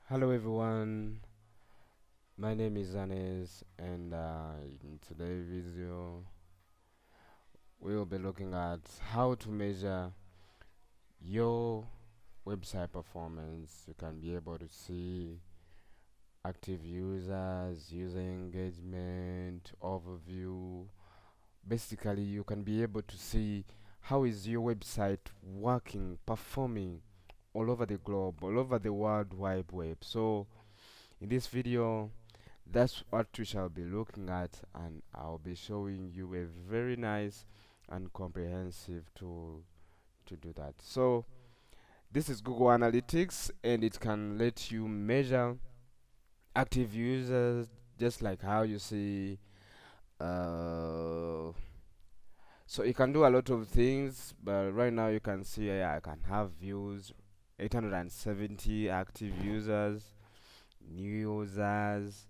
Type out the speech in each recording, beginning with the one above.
Hello everyone, my name is Anes and in today's video we will be looking at how to measure your website performance. You can be able to see active users, user engagement, overview. Basically you can be able to see how is your website working, performing all over the globe, all over the world wide web. So in this video that's what we shall be looking at, and I'll be showing you a very nice and comprehensive tool to do that. So this is Google Analytics and it can let you measure active users just like how you see uh, so you can do a lot of things, but right now you can see I can have views 870 active users, new users,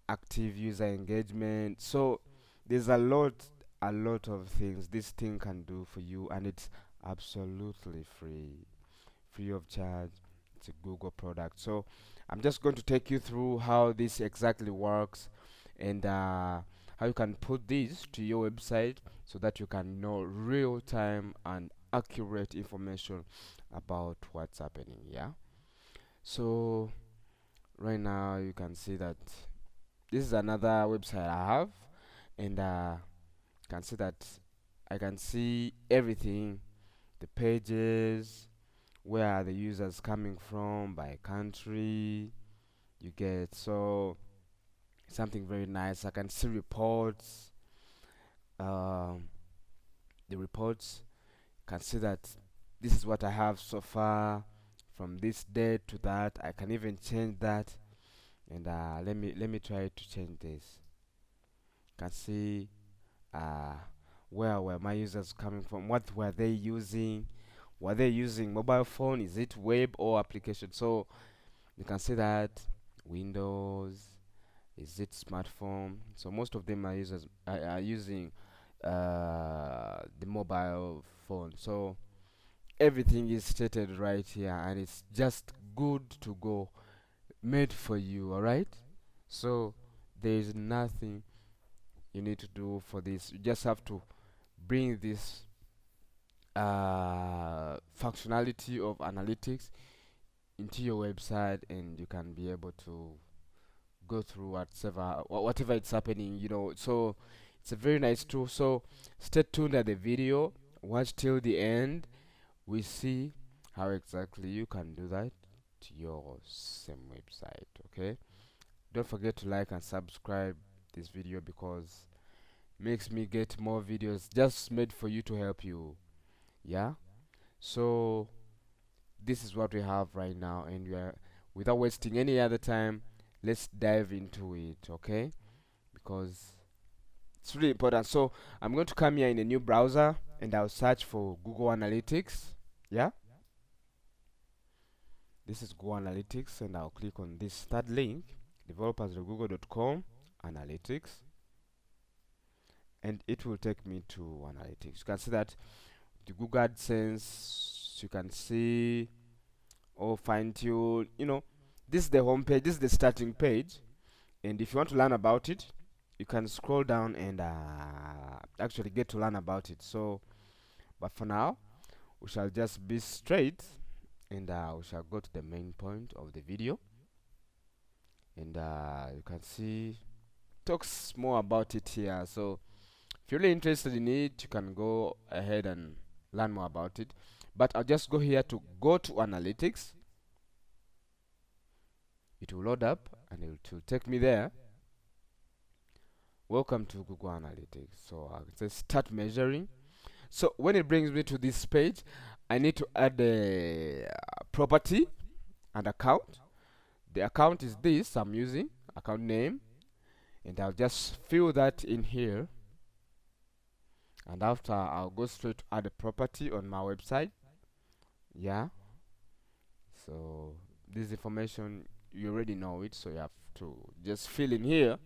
active user engagement. So there's a lot of things this thing can do for you, and it's absolutely free of charge. It's a Google product. So I'm just going to take you through how this exactly works, and how you can put this to your website so that you can know real time and accurate information about what's happening. Yeah, so right now you can see that this is another website I have, and can see that I can see everything, the pages, where are the users coming from by country. You get, so something very nice. I can see reports. Um, the reports can see that this is what I have so far from this date to that. I can even change that, and let me try to change this. Can see uh, where were my users coming from, what were they using, were they using mobile phone, is it web or application. So you can see that Windows, is it smartphone. So most of them are using the mobile phone. So everything is stated right here, and it's just good to go, made for you. All right, so there is nothing you need to do for this. You just have to bring this functionality of analytics into your website, and you can be able to go through whatever it's happening, so it's a very nice tool. So stay tuned at the video, watch till the end. We see how exactly you can do that to your same website. Okay, don't forget to like and subscribe this video, because makes me get more videos just made for you to help you. Yeah, so this is what we have right now, and we are, without wasting any other time, let's dive into it. Okay, because it's really important. So I'm going to come here in a new browser, and I'll search for Google Analytics. Yeah, this is Google Analytics, and I'll click on this third link, developers.google.com analytics, and it will take me to analytics. You can see that the Google AdSense, you can see, or fine tune, this is the home page, this is the starting page. And if you want to learn about it, you can scroll down and actually get to learn about it. So but for now, we shall just be straight, and we shall go to the main point of the video. And you can see talks more about it here. So if you're really interested in it, you can go ahead and learn more about it. But I'll just go here to go to analytics. It will load up and it will take me there. Welcome to Google Analytics. So I can say start measuring. So when it brings me to this page, I need to add a property and account. The account is this I'm using, account name, and I'll just fill that in here. And after, I'll go straight to add a property on my website. Yeah, so this information, you already know it, so you have to just fill in here.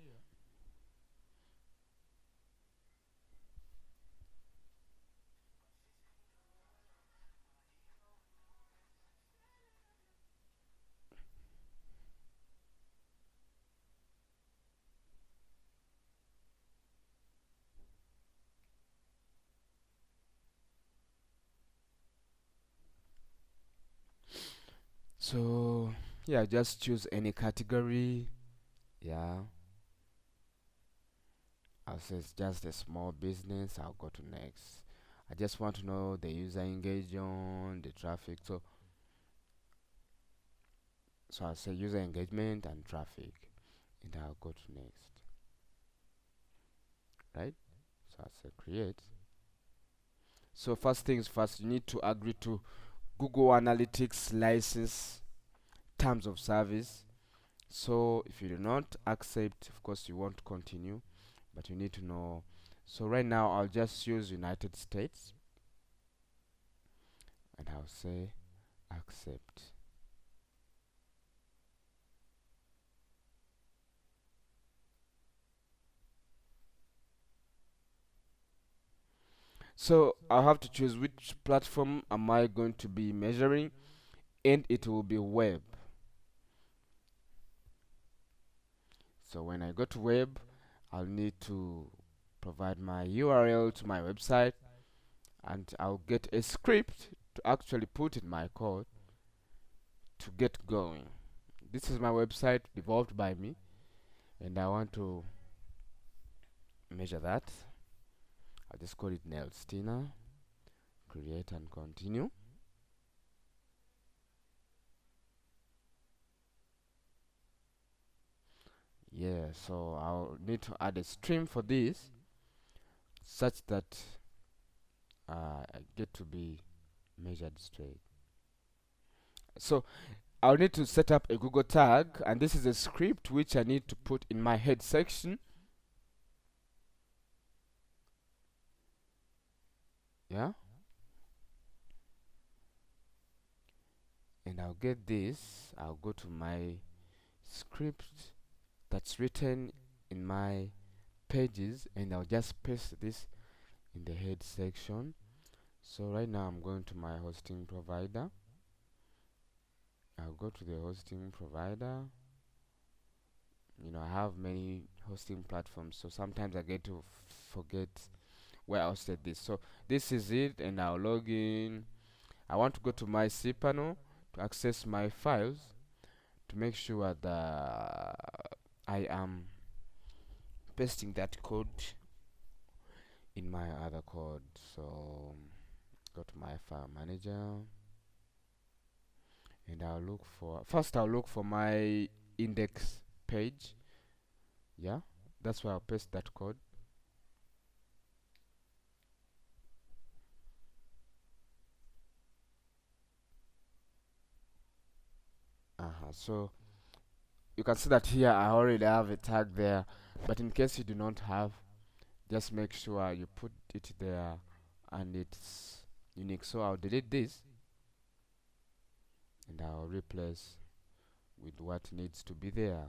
So yeah, just choose any category. Yeah, I'll say it's just a small business. I'll go to next. I just want to know the user engagement, the traffic. So I'll say user engagement and traffic, and I'll go to next. Right? So I'll say create. So first things first, you need to agree to Google Analytics license terms of service. So if you do not accept, of course you won't continue, but you need to know. So right now I'll just use United States, and I'll say accept. So I'll have to choose which platform am I going to be measuring, and it will be web. So when I go to web, I'll need to provide my URL to my website, and I'll get a script to actually put in my code to get going. This is my website developed by me, and I want to measure that. I'll just call it Nelstina, create and continue. Yeah, so I'll need to add a stream for this such that I get to be measured straight. So I'll need to set up a Google tag, and this is a script which I need to put in my head section. Yeah, and I'll get this. I'll go to my script that's written in my pages, and I'll just paste this in the head section. So right now I'm going to my hosting provider. I'll go to the hosting provider. I have many hosting platforms, so sometimes I get to forget where I hosted this. So this is it, and I'll log in. I want to go to my cPanel to access my files to make sure that I am pasting that code in my other code. So go to my file manager, and I'll look for my index page. Yeah, that's where I'll paste that code. So you can see that here I already have a tag there, but in case you do not have, just make sure you put it there and it's unique. So I'll delete this, and I'll replace with what needs to be there.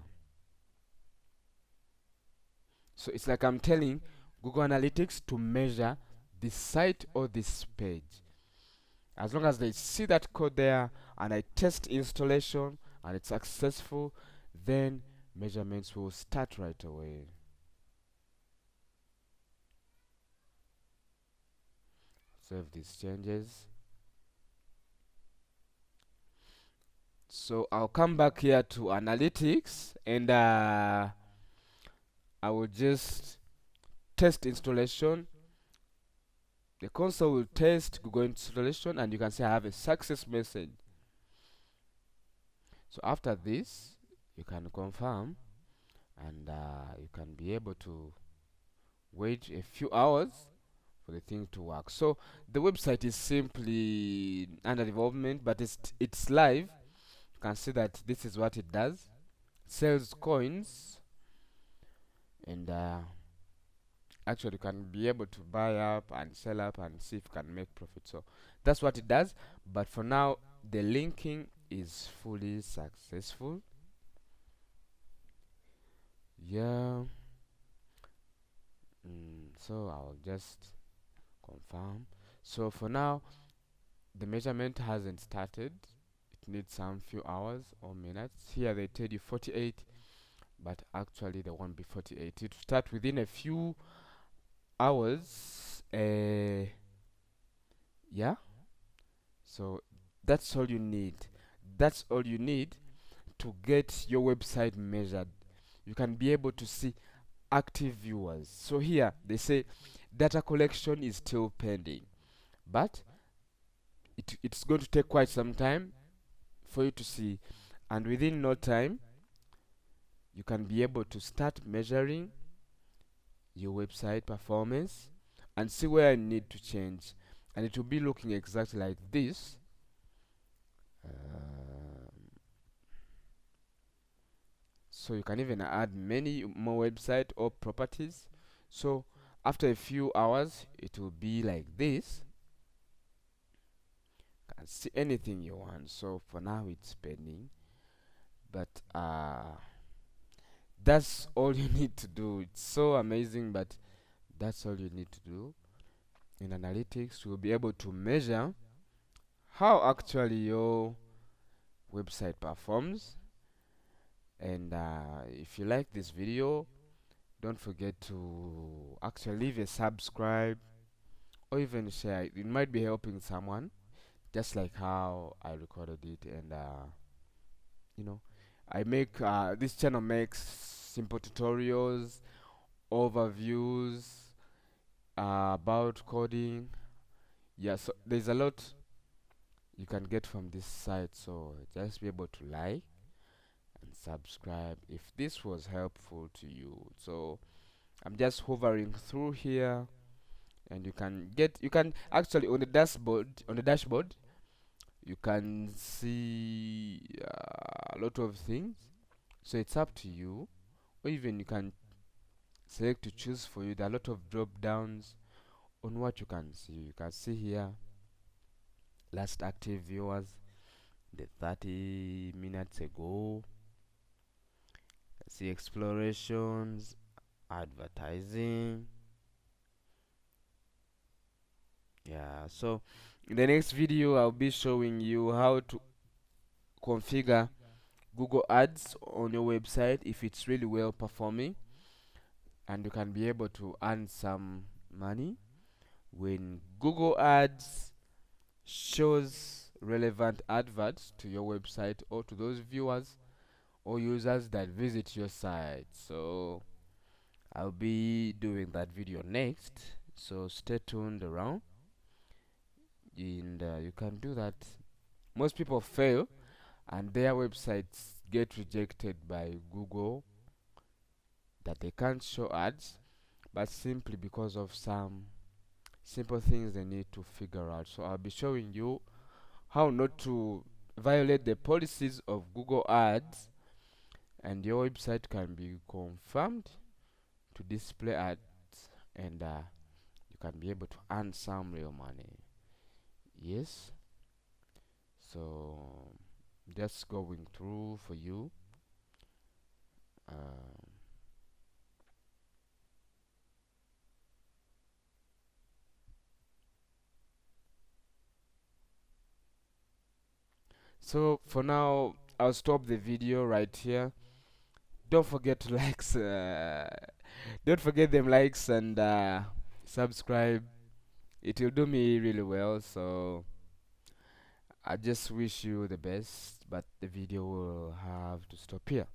So it's like I'm telling Google Analytics to measure this site or this page. As long as they see that code there and I test installation and it's successful, then measurements will start right away. Save these changes. So I'll come back here to analytics, and I will just test installation. The console will test Google installation, and you can see I have a success message. So after this, you can confirm, and you can be able to wait a few hours for the thing to work. So the website is simply under development, but it's live. You can see that this is what it does: sells coins, and actually you can be able to buy up and sell up and see if you can make profit. So that's what it does. But for now, the linking is fully successful. Yeah. So I'll just confirm. So for now, the measurement hasn't started. It needs some few hours or minutes. Here they tell you 48, but actually they won't be 48. It will start within a few hours. Yeah. So that's all you need. That's all you need to get your website measured. You can be able to see active viewers. So here they say data collection is still pending, but it's going to take quite some time for you to see, and within no time you can be able to start measuring your website performance and see where you need to change, and it will be looking exactly like this. So you can even add many more website or properties. So after a few hours it will be like this. You can see anything you want. So for now it's pending, but that's all you need to do. It's so amazing, but that's all you need to do. In analytics you'll be able to measure how actually your website performs. And if you like this video, don't forget to actually leave a subscribe or even share it. It might be helping someone, just like how I recorded it. And you know, I make this channel makes simple tutorials, overviews about coding. Yeah, so there's a lot you can get from this site, so just be able to like and subscribe if this was helpful to you. So I'm just hovering through here, and you can actually on the dashboard you can see a lot of things. So it's up to you, or even you can select to choose for you. There are a lot of drop downs on what you can see. You can see here last active viewers, the 30 minutes ago. See explorations, advertising. Yeah, so in the next video I'll be showing you how to configure Google Ads on your website if it's really well performing, and you can be able to earn some money when Google Ads shows relevant adverts to your website or to those viewers or users that visit your site. So I'll be doing that video next, so stay tuned around. And you can do that. Most people fail and their websites get rejected by Google, that they can't show ads, but simply because of some simple things they need to figure out. So I'll be showing you how not to violate the policies of Google Ads, and your website can be confirmed to display ads, and you can be able to earn some real money. Yes, so just going through for you. So for now I'll stop the video right here. Don't forget to likes don't forget them likes, and subscribe. It will do me really well. So I just wish you the best, but the video will have to stop here.